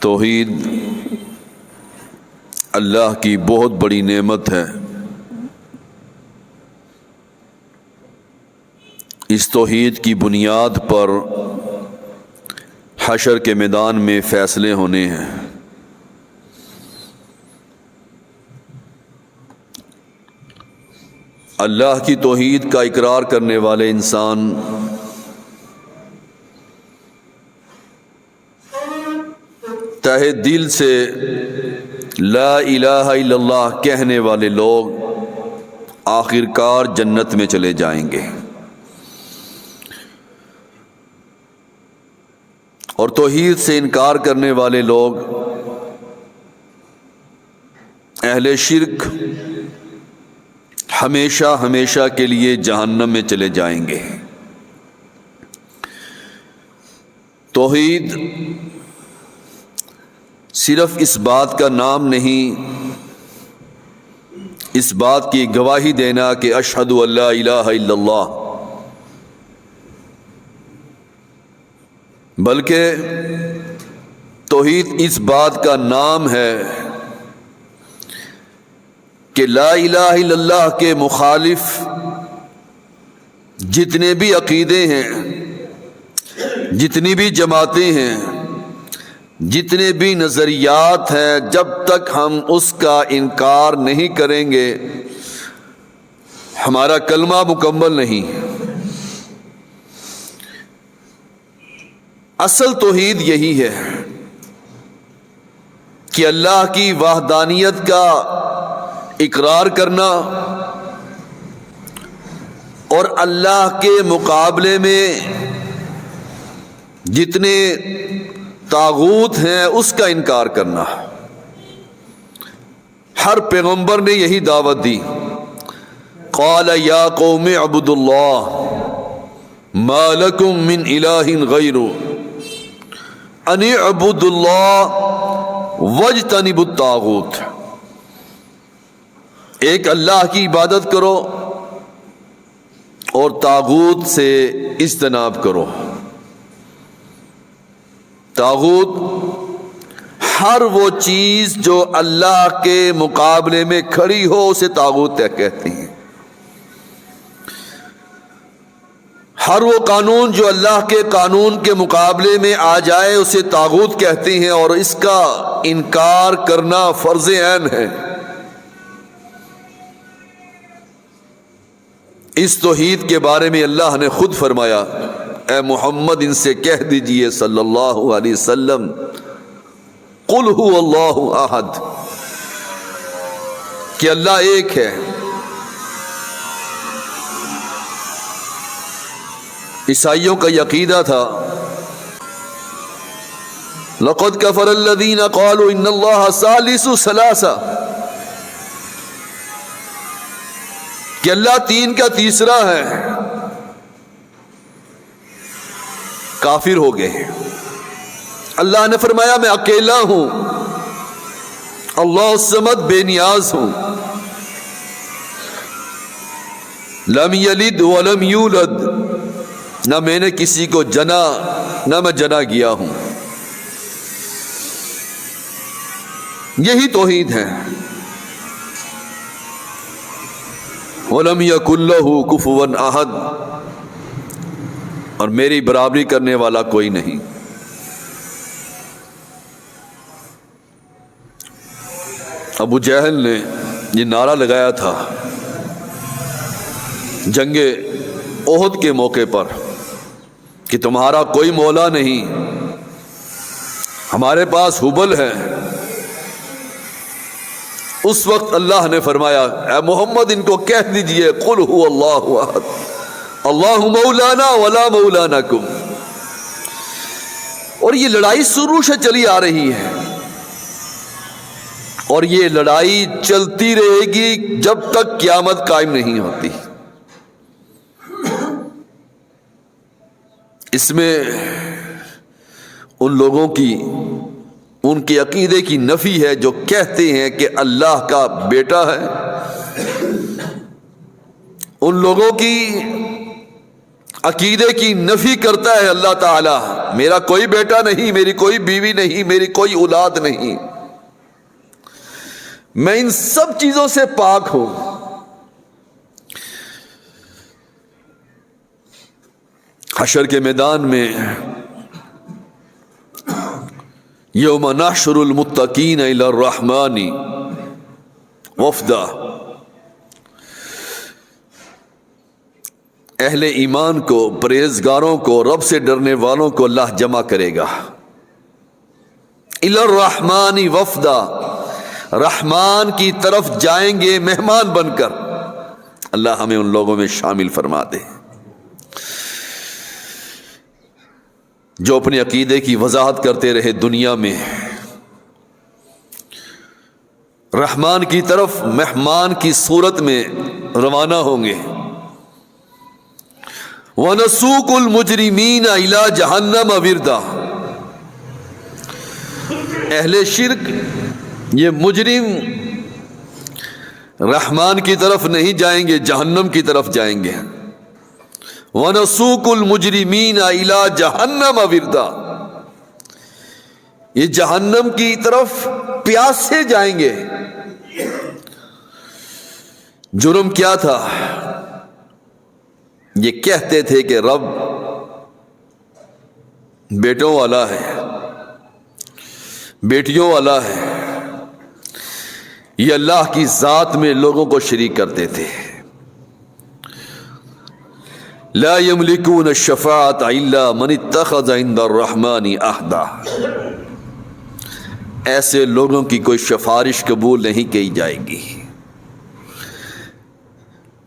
توحید اللہ کی بہت بڑی نعمت ہے۔ اس توحید کی بنیاد پر حشر کے میدان میں فیصلے ہونے ہیں۔ اللہ کی توحید کا اقرار کرنے والے انسان تہہ دل سے لا الہ الا اللہ کہنے والے لوگ آخر کار جنت میں چلے جائیں گے، اور توحید سے انکار کرنے والے لوگ اہل شرک ہمیشہ ہمیشہ کے لیے جہنم میں چلے جائیں گے۔ توحید صرف اس بات کا نام نہیں، اس بات کی گواہی دینا کہ اشہد ان لا الہ الا اللہ، بلکہ توحید اس بات کا نام ہے کہ لا الہ الا اللہ کے مخالف جتنے بھی عقیدے ہیں، جتنی بھی جماعتیں ہیں، جتنے بھی نظریات ہیں، جب تک ہم اس کا انکار نہیں کریں گے ہمارا کلمہ مکمل نہیں۔ اصل توحید یہی ہے کہ اللہ کی وحدانیت کا اقرار کرنا اور اللہ کے مقابلے میں جتنے طاغوت ہیں اس کا انکار کرنا۔ ہر پیغمبر نے یہی دعوت دی، قال یا قوم اعبدوا اللہ ما لکم من الہ غیرہ ان اعبدوا اللہ واجتنبوا الطاغوت، ایک اللہ کی عبادت کرو اور طاغوت سے اجتناب کرو۔ طاغوت ہر وہ چیز جو اللہ کے مقابلے میں کھڑی ہو اسے طاغوت کہتے ہیں۔ ہر وہ قانون جو اللہ کے قانون کے مقابلے میں آ جائے اسے طاغوت کہتے ہیں، اور اس کا انکار کرنا فرض عین ہے۔ اس توحید کے بارے میں اللہ نے خود فرمایا، اے محمد ان سے کہہ دیجئے صلی اللہ علیہ وسلم، قل هو اللہ احد، کہ اللہ ایک ہے۔ عیسائیوں کا یہ عقیدہ تھا، لقد کفر الذین قالوا ان اللہ ثالث ثلاثہ، کہ اللہ تین کا تیسرا ہے، کافر ہو گئے ہیں۔ اللہ نے فرمایا میں اکیلا ہوں، اللہ الصمد بے نیاز ہوں، لم یلد ولم یولد، نہ میں نے کسی کو جنا نہ میں جنا گیا ہوں۔ یہی توحید ہے۔ وَلَمْ يَكُنْ لَهُ كُفُوًا أَحَدٌ، اور میری برابری کرنے والا کوئی نہیں۔ ابو جہل نے یہ نعرہ لگایا تھا جنگ احد کے موقع پر کہ تمہارا کوئی مولا نہیں، ہمارے پاس حبل ہے۔ اس وقت اللہ نے فرمایا، اے محمد ان کو کہہ دیجئے قل هو اللہ احد اللہ مولانا ولا مولا لکم۔ اور یہ لڑائی شروع سے چلی آ رہی ہے، اور یہ لڑائی چلتی رہے گی جب تک قیامت قائم نہیں ہوتی۔ اس میں ان لوگوں کی، ان کے عقیدے کی نفی ہے جو کہتے ہیں کہ اللہ کا بیٹا ہے۔ ان لوگوں کی عقیدے کی نفی کرتا ہے اللہ تعالی، میرا کوئی بیٹا نہیں، میری کوئی بیوی نہیں، میری کوئی اولاد نہیں، میں ان سب چیزوں سے پاک ہوں۔ حشر کے میدان میں یوم نحشر المتقین الی الرحمن وفدا، اہل ایمان کو، پرہیزگاروں کو، رب سے ڈرنے والوں کو اللہ جمع کرے گا۔ الی الرحمن وفدا، رحمان کی طرف جائیں گے مہمان بن کر۔ اللہ ہمیں ان لوگوں میں شامل فرما دے جو اپنے عقیدے کی وضاحت کرتے رہے دنیا میں، رحمان کی طرف مہمان کی صورت میں روانہ ہوں گے۔ وَنَسُوقُ الْمُجْرِمِينَ إِلَى جَهَنَّمَ وِرْدًا، اہل شرک، یہ مجرم رحمان کی طرف نہیں جائیں گے، جہنم کی طرف جائیں گے۔ وَنَسُوقُ الْمُجْرِمِينَ إِلَى جَهَنَّمَ وِرْدًا، یہ جہنم کی طرف پیاسے جائیں گے۔ جرم کیا تھا؟ یہ کہتے تھے کہ رب بیٹوں والا ہے، بیٹیوں والا ہے، یہ اللہ کی ذات میں لوگوں کو شریک کرتے تھے۔ لا یملکون الشفاعۃ الا من اتخذ عند الرحمن عہدا، ایسے لوگوں کی کوئی سفارش قبول نہیں کی جائے گی،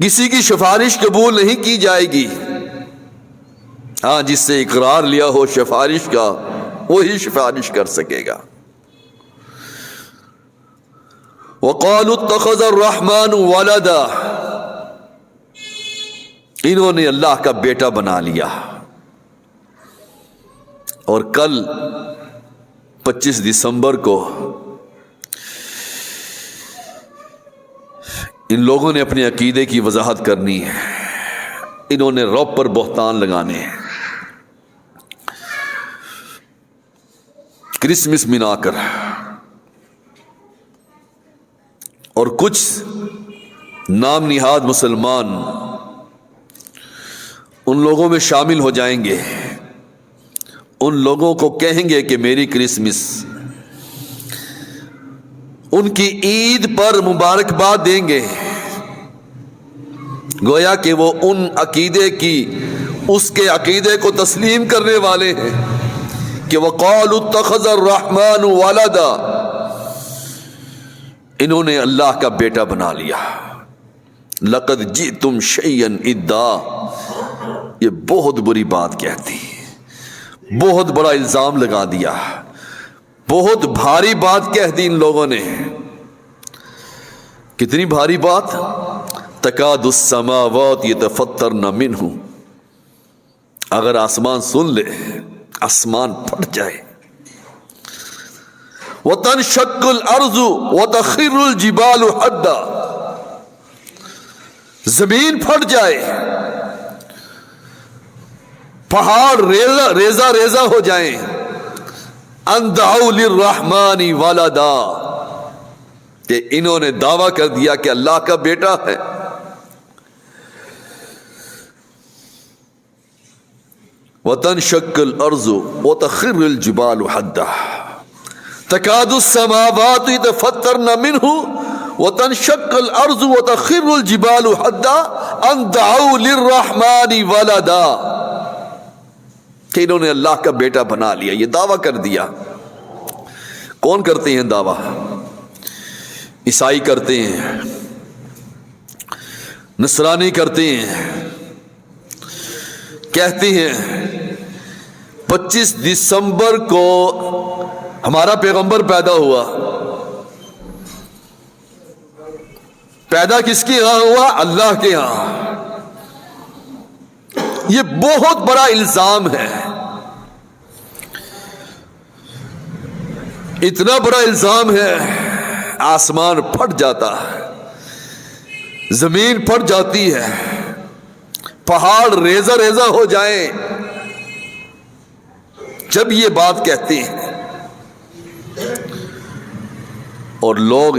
کسی کی سفارش قبول نہیں کی جائے گی۔ ہاں، جس سے اقرار لیا ہو سفارش کا، وہی سفارش کر سکے گا۔ وَقَالُوا اتَّخَذَ الرَّحْمَنُ وَلَدًا، انہوں نے اللہ کا بیٹا بنا لیا۔ اور کل 25 دسمبر کو ان لوگوں نے اپنے عقیدے کی وضاحت کرنی ہے، انہوں نے رب پر بہتان لگانے ہیں، کرسمس منا کر۔ اور کچھ نام نہاد مسلمان ان لوگوں میں شامل ہو جائیں گے، ان لوگوں کو کہیں گے کہ میری کرسمس، ان کی عید پر مبارکباد دیں گے، گویا کہ وہ ان عقیدے کی، اس کے عقیدے کو تسلیم کرنے والے ہیں کہ وَقَالُوا اتَّخَذَ الرَّحْمَنُ وَلَدًا، انہوں نے اللہ کا بیٹا بنا لیا۔ لَقَدْ جِئْتُمْ شَيْئًا إِدًّا، یہ بہت بری بات کہتی، بہت بڑا الزام لگا دیا، بہت بھاری بات کہہ دی ان لوگوں نے۔ کتنی بھاری بات؟ تکاد السماوات یتفطرن منہ، اگر آسمان سن لے، آسمان پھٹ جائے۔ وتنشق الارض وتخر الجبال حدا، زمین پھٹ جائے، پہاڑ ریزہ ریزہ ہو جائیں۔ ان دعوا للرحمن ولدا، کہ انہوں نے دعویٰ کر دیا کہ اللہ کا بیٹا ہے۔ وتنشق الارض وتخر الجبال حدا تكاد السماوات يتفطرن منه وتنشق الارض وتخر الجبال حدا ان دعوا للرحمن ولدا، کہ انہوں نے اللہ کا بیٹا بنا لیا، یہ دعویٰ کر دیا۔ کون کرتے ہیں دعویٰ؟ عیسائی کرتے ہیں، نصرانی کرتے ہیں، کہتے ہیں 25 دسمبر کو ہمارا پیغمبر پیدا ہوا۔ پیدا کس کے ہاں ہوا؟ اللہ کے ہاں۔ یہ بہت بڑا الزام ہے، اتنا بڑا الزام ہے، آسمان پھٹ جاتا ہے، زمین پھٹ جاتی ہے، پہاڑ ریزہ ریزہ ہو جائیں جب یہ بات کہتے ہیں، اور لوگ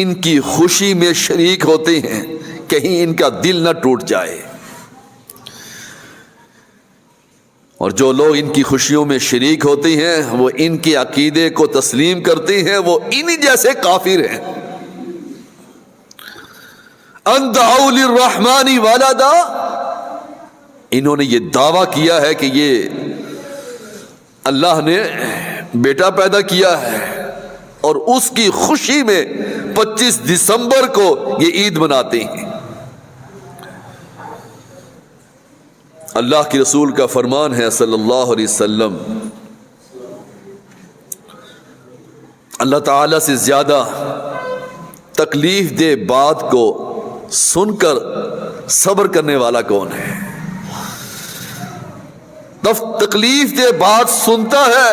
ان کی خوشی میں شریک ہوتے ہیں، کہیں ان کا دل نہ ٹوٹ جائے۔ اور جو لوگ ان کی خوشیوں میں شریک ہوتے ہیں وہ ان کے عقیدے کو تسلیم کرتے ہیں، وہ انہی جیسے کافر ہیں۔ ان دعوا للرحمن ولدا، انہوں نے یہ دعویٰ کیا ہے کہ یہ اللہ نے بیٹا پیدا کیا ہے، اور اس کی خوشی میں 25 دسمبر کو یہ عید مناتے ہیں۔ اللہ کے رسول کا فرمان ہے صلی اللہ علیہ وسلم، اللہ تعالی سے زیادہ تکلیف دہ بات کو سن کر صبر کرنے والا کون ہے؟ تکلیف دہ بات سنتا ہے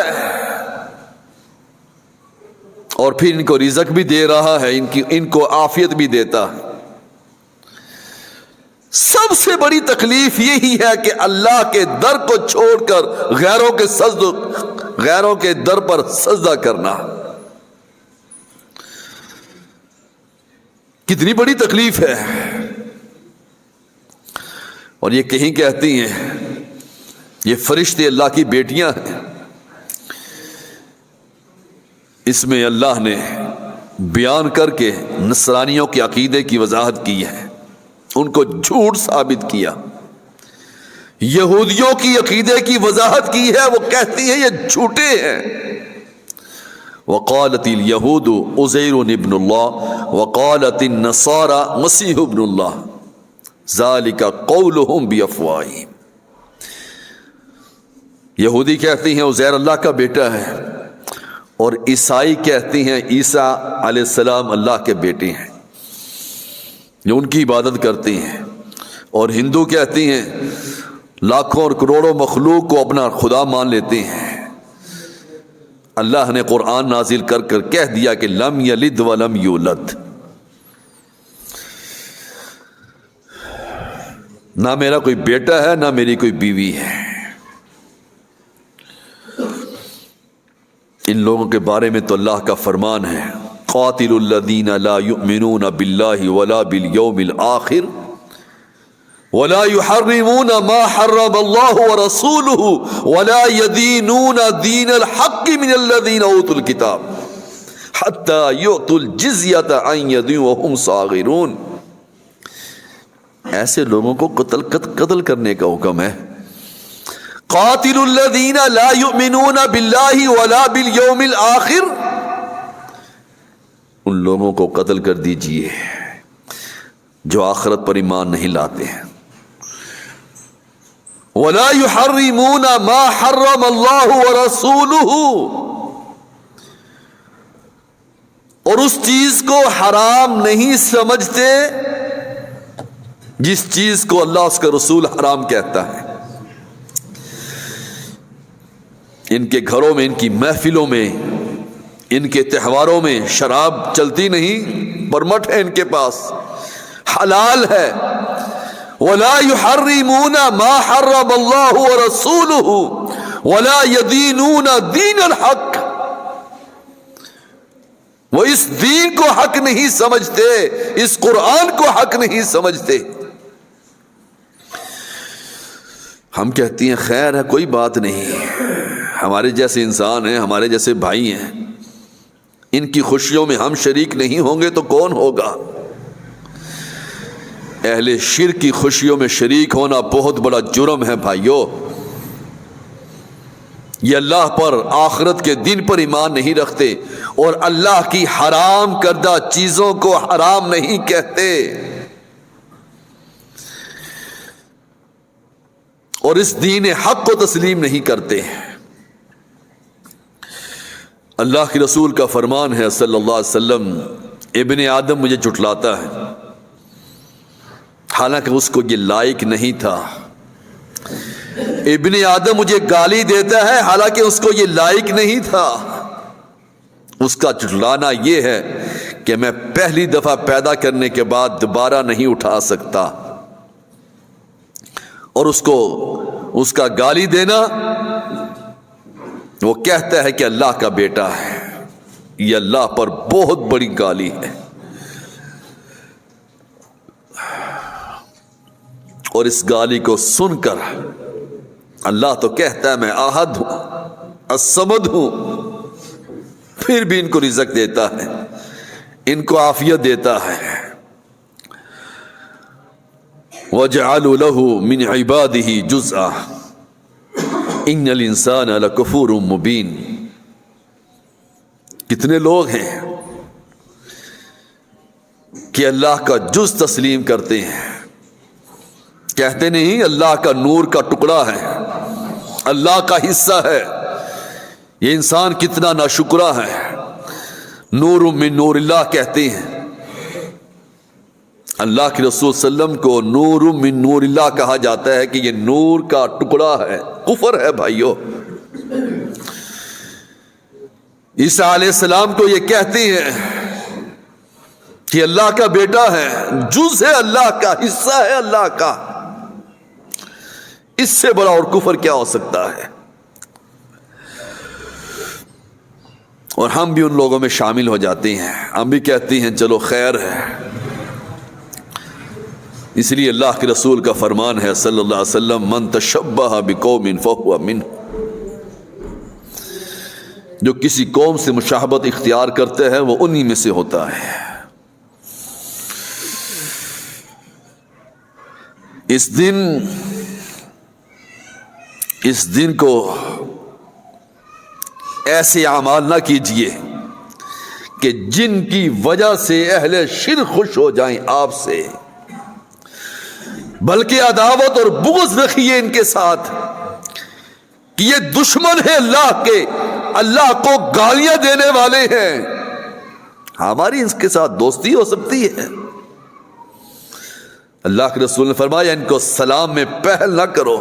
اور پھر ان کو رزق بھی دے رہا ہے، ان کو عافیت بھی دیتا ہے۔ سب سے بڑی تکلیف یہی ہے کہ اللہ کے در کو چھوڑ کر غیروں کے در پر سجدہ کرنا۔ کتنی بڑی تکلیف ہے۔ اور یہ کہیں کہتی ہیں یہ فرشتے اللہ کی بیٹیاں ہیں، اس میں اللہ نے بیان کر کے نصرانیوں کے عقیدے کی وضاحت کی ہے، ان کو جھوٹ ثابت کیا۔ یہودیوں کی عقیدے کی وضاحت کی ہے، وہ کہتی ہیں یہ جھوٹے ہیں۔ وقالت اليہود عزیر ابن اللہ وقالت النصارى مسیح ابن اللہ ذلك قولهم بافواہہم۔ یہودی کہتی ہیں عزیر اللہ کا بیٹا ہے، اور عیسائی کہتی ہیں عیسیٰ علیہ السلام اللہ کے بیٹے ہیں، جو ان کی عبادت کرتی ہیں۔ اور ہندو کہتی ہیں لاکھوں اور کروڑوں مخلوق کو اپنا خدا مان لیتے ہیں۔ اللہ نے قرآن نازل کر کر کہہ دیا کہ لم یلد ولم یولد، نہ میرا کوئی بیٹا ہے نہ میری کوئی بیوی ہے۔ ان لوگوں کے بارے میں تو اللہ کا فرمان ہے قاتل الذین لا یؤمنون باللہ ولا بالیوم الآخر ولا يحرمون ما حرم الله ورسوله ولا يدينون دين الحق من الذين اوتوا الكتاب حتى يؤتوا الجزية عن يد وهم صاغرون۔ ایسے لوگوں کو قتل کرنے کا حکم ہے۔ قاتل الذین لا یؤمنون باللہ ولا بالیوم الآخر، ان لوگوں کو قتل کر دیجئے جو آخرت پر ایمان نہیں لاتے ہیں۔ ولا يحرمون ما حرم اللہ ورسولہ، اور اس چیز کو حرام نہیں سمجھتے جس چیز کو اللہ اس کا رسول حرام کہتا ہے۔ ان کے گھروں میں، ان کی محفلوں میں، ان کے تہواروں میں شراب چلتی نہیں، پرمٹ ہے ان کے پاس، حلال ہے۔ ولا يحرمون ما حرم اللہ ورسولہ ولا يدینون دین الحق، وہ اس دین کو حق نہیں سمجھتے، اس قرآن کو حق نہیں سمجھتے۔ ہم کہتی ہیں خیر ہے کوئی بات نہیں، ہمارے جیسے انسان ہیں، ہمارے جیسے بھائی ہیں، ان کی خوشیوں میں ہم شریک نہیں ہوں گے تو کون ہوگا؟ اہل شرک کی خوشیوں میں شریک ہونا بہت بڑا جرم ہے بھائیو۔ یہ اللہ پر، آخرت کے دن پر ایمان نہیں رکھتے، اور اللہ کی حرام کردہ چیزوں کو حرام نہیں کہتے، اور اس دین حق کو تسلیم نہیں کرتے۔ اللہ کے رسول کا فرمان ہے صلی اللہ علیہ وسلم ابن آدم مجھے جھٹلاتا ہے، حالانکہ اس کو یہ لائق نہیں تھا۔ ابن آدم مجھے گالی دیتا ہے، حالانکہ اس کو یہ لائق نہیں تھا۔ اس کا جھٹلانا یہ ہے کہ میں پہلی دفعہ پیدا کرنے کے بعد دوبارہ نہیں اٹھا سکتا، اور اس کا گالی دینا، وہ کہتا ہے کہ اللہ کا بیٹا ہے، یہ اللہ پر بہت بڑی گالی ہے۔ اور اس گالی کو سن کر اللہ تو کہتا ہے میں احد ہوں، الصمد ہوں، پھر بھی ان کو رزق دیتا ہے، ان کو عافیت دیتا ہے۔ وَجَعَلُوا لَهُ مِنْ عِبَادِهِ جُزْءًا إِنَّ الْإِنسَانَ لَكَفُورٌ مُبِينٌ۔ کتنے لوگ ہیں کہ اللہ کا جز تسلیم کرتے ہیں، کہتے نہیں اللہ کا نور کا ٹکڑا ہے، اللہ کا حصہ ہے، یہ انسان کتنا ناشکرا ہے۔ نور من نور اللہ کہتے ہیں، اللہ کے رسول صلی اللہ علیہ وسلم کو نور من نور اللہ کہا جاتا ہے کہ یہ نور کا ٹکڑا ہے، کفر ہے بھائیو۔ عیسیٰ علیہ السلام کو یہ کہتے ہیں کہ اللہ کا بیٹا ہے، جز ہے اللہ کا، حصہ ہے اللہ کا، اس سے بڑا اور کفر کیا ہو سکتا ہے؟ اور ہم بھی ان لوگوں میں شامل ہو جاتے ہیں، ہم بھی کہتے ہیں چلو خیر ہے۔ اس لیے اللہ کے رسول کا فرمان ہے صلی اللہ علیہ وسلم، من تشبہ بقوم فہو منہ، جو کسی قوم سے مشابہت اختیار کرتے ہیں وہ انہی میں سے ہوتا ہے۔ اس دن کو ایسے اعمال نہ کیجئے کہ جن کی وجہ سے اہل شرک خوش ہو جائیں آپ سے، بلکہ عداوت اور بغض رکھیے ان کے ساتھ کہ یہ دشمن ہے اللہ کے، اللہ کو گالیاں دینے والے ہیں، ہماری اس کے ساتھ دوستی ہو سکتی ہے؟ اللہ کے رسول نے فرمایا ان کو سلام میں پہل نہ کرو،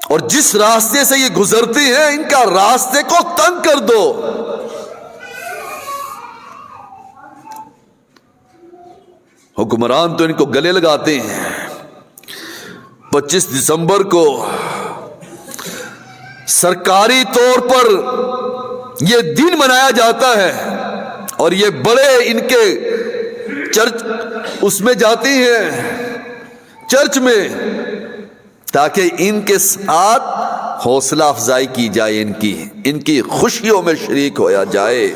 اور جس راستے سے یہ گزرتے ہیں ان کا راستے کو تنگ کر دو۔ حکمران تو ان کو گلے لگاتے ہیں۔ 25 دسمبر کو سرکاری طور پر یہ دن منایا جاتا ہے، اور یہ بڑے ان کے چرچ اس میں جاتی ہیں، چرچ میں، تاکہ ان کے ساتھ حوصلہ افزائی کی جائے، ان کی خوشیوں میں شریک ہویا جائے۔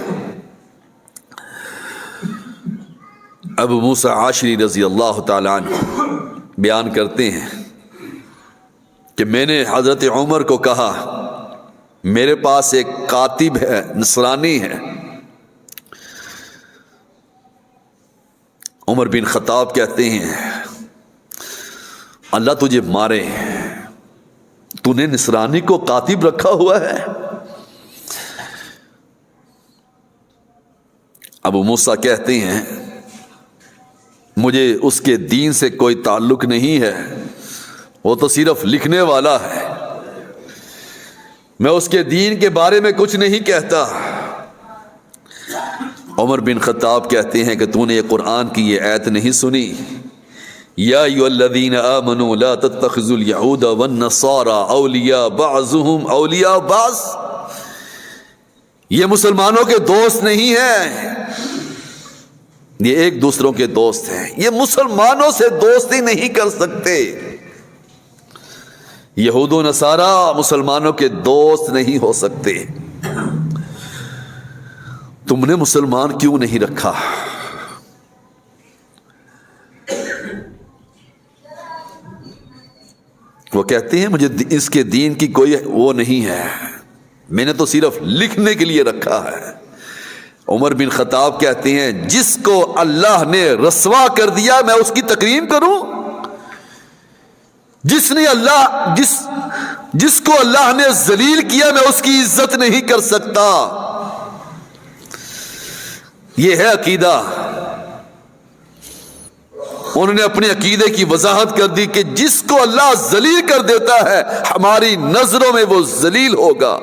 ابو موسیٰ عاشری رضی اللہ تعالیٰ عنہ بیان کرتے ہیں کہ میں نے حضرت عمر کو کہا، میرے پاس ایک کاتب ہے، نصرانی ہے۔ عمر بن خطاب کہتے ہیں اللہ تجھے مارے، تو نے نصرانی کو کاتب رکھا ہوا ہے۔ ابو موسیٰ کہتے ہیں مجھے اس کے دین سے کوئی تعلق نہیں ہے، وہ تو صرف لکھنے والا ہے، میں اس کے دین کے بارے میں کچھ نہیں کہتا۔ عمر بن خطاب کہتے ہیں کہ تو نے یہ قرآن کی یہ آیت نہیں سنی، یا ایھا الذین آمنوا لا تتخذوا اليہود والنصارى اولیاء بعضهم اولیاء بعض، یہ مسلمانوں کے دوست نہیں ہیں، یہ ایک دوسروں کے دوست ہیں، یہ مسلمانوں سے دوستی نہیں کر سکتے۔ یہود و نصارہ مسلمانوں کے دوست نہیں ہو سکتے۔ تم نے مسلمان کیوں نہیں رکھا؟ وہ کہتے ہیں مجھے اس کے دین کی کوئی وہ نہیں ہے، میں نے تو صرف لکھنے کے لیے رکھا ہے۔ عمر بن خطاب کہتے ہیں جس کو اللہ نے رسوا کر دیا میں اس کی تکریم کروں؟ جس کو اللہ نے ذلیل کیا میں اس کی عزت نہیں کر سکتا۔ یہ ہے عقیدہ۔ انہوں نے اپنے عقیدے کی وضاحت کر دی کہ جس کو اللہ ذلیل کر دیتا ہے ہماری نظروں میں وہ ذلیل ہوگا،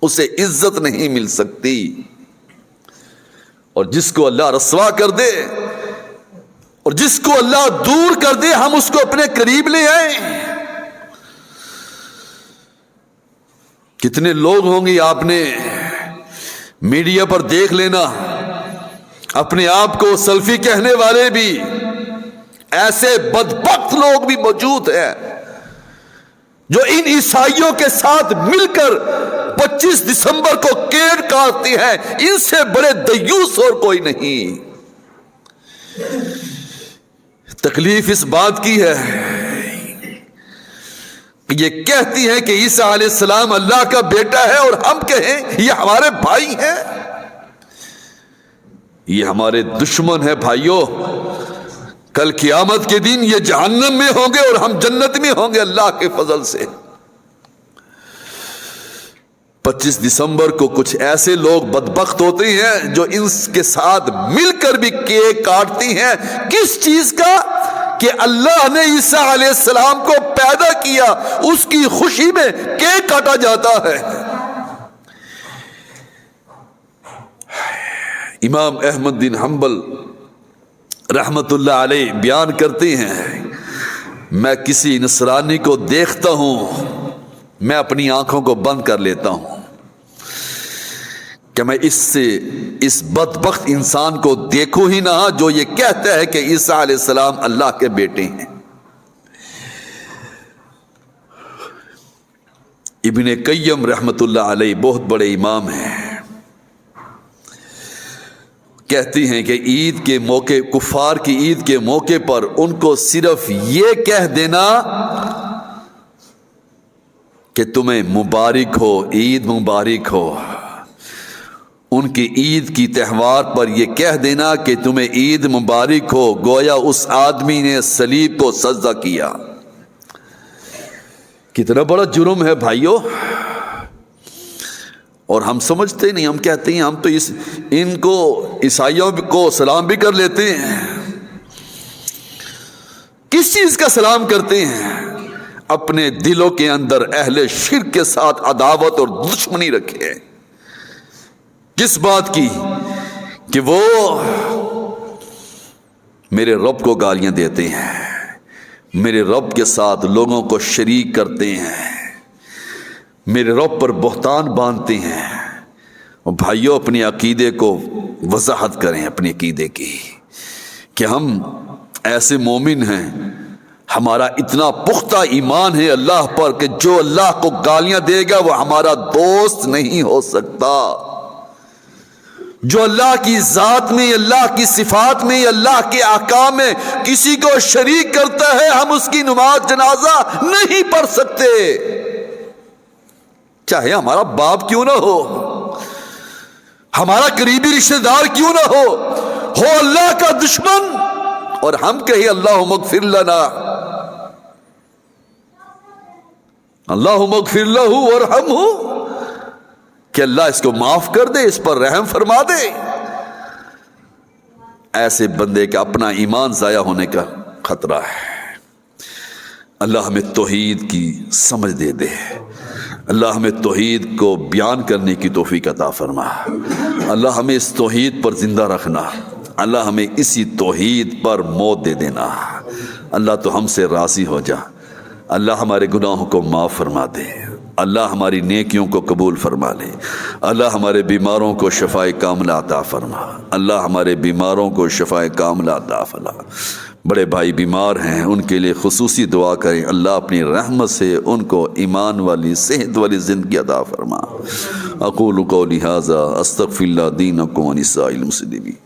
اسے عزت نہیں مل سکتی، اور جس کو اللہ رسوا کر دے اور جس کو اللہ دور کر دے ہم اس کو اپنے قریب لے آئیں. کتنے لوگ ہوں گے آپ نے میڈیا پر دیکھ لینا، اپنے آپ کو سلفی کہنے والے بھی، ایسے بدبخت لوگ بھی موجود ہیں جو ان عیسائیوں کے ساتھ مل کر 25 دسمبر کو کیک کاٹتے ہیں. ان سے بڑے دیوس اور کوئی نہیں. تکلیف اس بات کی ہے کہ یہ کہتی ہے کہ عیسیٰ علیہ السلام اللہ کا بیٹا ہے اور ہم کہیں یہ ہمارے بھائی ہیں. یہ ہمارے دشمن ہیں بھائیوں. کل قیامت کے دن یہ جہنم میں ہوں گے اور ہم جنت میں ہوں گے اللہ کے فضل سے. 25 دسمبر کو کچھ ایسے لوگ بدبخت ہوتے ہیں جو ان کے ساتھ مل کر بھی کیک کاٹتی ہیں. کس چیز کا؟ کہ اللہ نے عیسیٰ علیہ السلام کو پیدا کیا، اس کی خوشی میں کیک کاٹا جاتا ہے. امام احمد بن حنبل رحمت اللہ علیہ بیان کرتے ہیں، میں کسی نصرانی کو دیکھتا ہوں میں اپنی آنکھوں کو بند کر لیتا ہوں کہ میں اس بدبخت انسان کو دیکھوں ہی نہ جو یہ کہتا ہے کہ عیسیٰ علیہ السلام اللہ کے بیٹے ہیں. ابن قیم رحمت اللہ علیہ بہت بڑے امام ہیں، کہتی ہیں کہ عید کے موقع، کفار کی عید کے موقع پر ان کو صرف یہ کہہ دینا کہ تمہیں مبارک ہو، عید مبارک ہو. ان کی عید کی تہوار پر یہ کہہ دینا کہ تمہیں عید مبارک ہو، گویا اس آدمی نے صلیب کو سجدہ کیا. کتنا بڑا جرم ہے بھائیوں. اور ہم سمجھتے نہیں، ہم کہتے ہیں ہم تو ان کو عیسائیوں کو سلام بھی کر لیتے ہیں. کس چیز کا سلام کرتے ہیں؟ اپنے دلوں کے اندر اہل شرک کے ساتھ عداوت اور دشمنی رکھے. کس بات کی؟ کہ وہ میرے رب کو گالیاں دیتے ہیں، میرے رب کے ساتھ لوگوں کو شریک کرتے ہیں، میرے رب پر بہتان باندھتے ہیں. اور بھائیوں اپنے عقیدے کو وضاحت کریں، اپنے عقیدے کی کہ ہم ایسے مومن ہیں، ہمارا اتنا پختہ ایمان ہے اللہ پر کہ جو اللہ کو گالیاں دے گا وہ ہمارا دوست نہیں ہو سکتا. جو اللہ کی ذات میں، اللہ کی صفات میں، اللہ کے احکام میں کسی کو شریک کرتا ہے ہم اس کی نماز جنازہ نہیں پڑھ سکتے، چاہے ہمارا باپ کیوں نہ ہو، ہمارا قریبی رشتہ دار کیوں نہ ہو اللہ کا دشمن، اور ہم کہیں اللہم اغفر لنا، اللہم اغفر لہ وارحمہ، کہ اللہ اس کو معاف کر دے، اس پر رحم فرما دے. ایسے بندے کا اپنا ایمان ضائع ہونے کا خطرہ ہے. اللہ ہمیں توحید کی سمجھ دے دے، اللہ ہمیں توحید کو بیان کرنے کی توفیق عطا فرما. اللہ ہمیں اس توحید پر زندہ رکھنا، اللہ ہمیں اسی توحید پر موت دے دینا. اللہ تو ہم سے راضی ہو جا، اللہ ہمارے گناہوں کو معاف فرما دے، اللہ ہماری نیکیوں کو قبول فرما لے، اللہ ہمارے بیماروں کو شفائے کاملہ عطا فرما، اللہ ہمارے بیماروں کو شفائے کاملہ عطا فرما. بڑے بھائی بیمار ہیں، ان کے لیے خصوصی دعا کریں، اللہ اپنی رحمت سے ان کو ایمان والی صحت والی زندگی عطا فرما. اقول قولی ھذا استغفر اللہ دینکم ولسائر المسلمین.